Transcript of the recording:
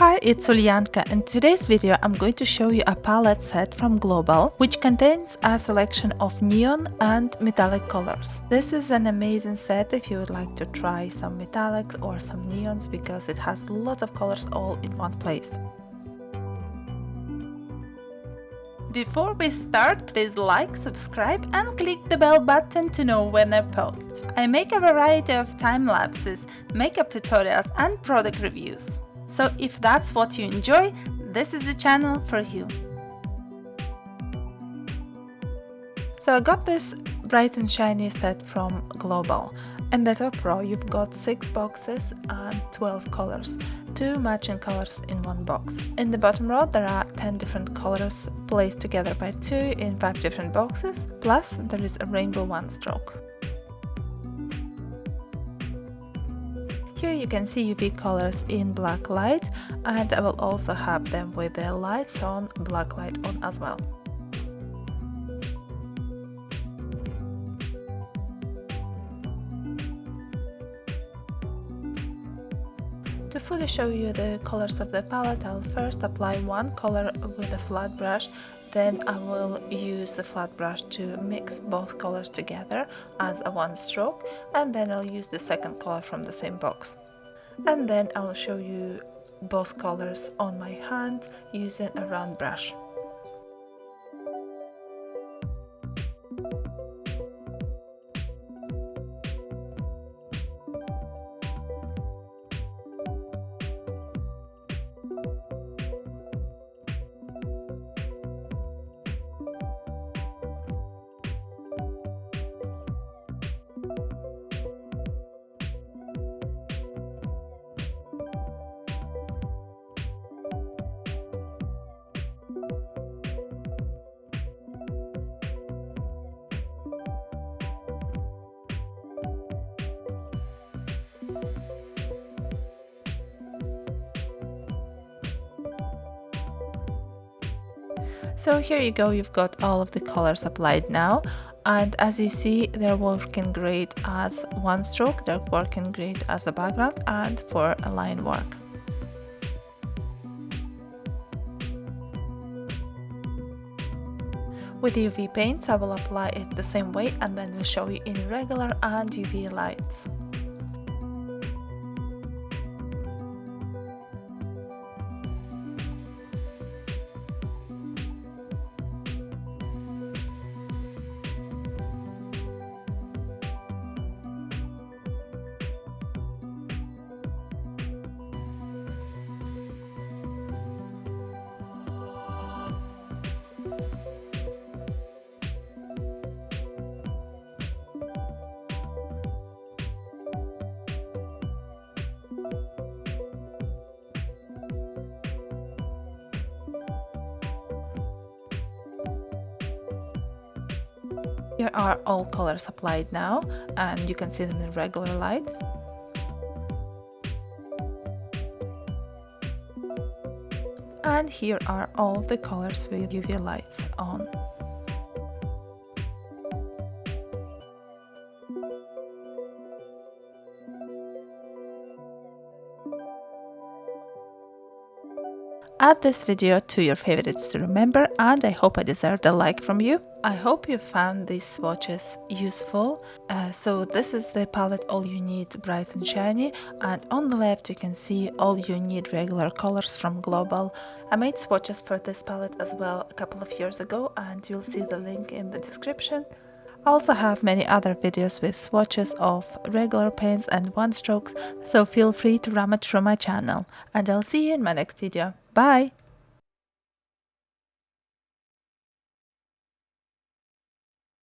Hi, it's Ulianka. In today's video I'm going to show you a palette set from Global which contains a selection of neon and metallic colors. This is an amazing set if you would like to try some metallics or some neons because it has lots of colors all in one place. Before we start, please like, subscribe and click the bell button to know when I post. I make a variety of time lapses, makeup tutorials and product reviews. So if that's what you enjoy, this is the channel for you. So I got this Bright and Shiny set from Global. In the top row you've got 6 boxes and 12 colors, 2 matching colors in one box. In the bottom row there are 10 different colors placed together by 2 in 5 different boxes, plus there is a rainbow one stroke. Here you can see UV colors in black light, and I will also have them with the lights on, black light on as well. To fully show you the colors of the palette, I'll first apply one color with a flat brush, then I will use the flat brush to mix both colors together as a one stroke, and then I'll use the second color from the same box. And then I'll show you both colors on my hand using a round brush. So here you go, you've got all of the colors applied now, and as you see they're working great as one stroke, they're working great as a background and for a line work. With UV paints I will apply it the same way and then we'll show you in regular and UV lights. Here are all colors applied now, and you can see them in regular light. And here are all the colors with UV lights on. Add this video to your favorites to remember, and I hope I deserved a like from you. I hope you found these swatches useful. So this is the palette All You Need Bright and Shiny, and on the left you can see All You Need regular colors from Global. I made swatches for this palette as well a couple of years ago, and you'll see the link in the description. I also have many other videos with swatches of regular paints and one strokes, so feel free to rummage through my channel, and I'll see you in my next video. Bye!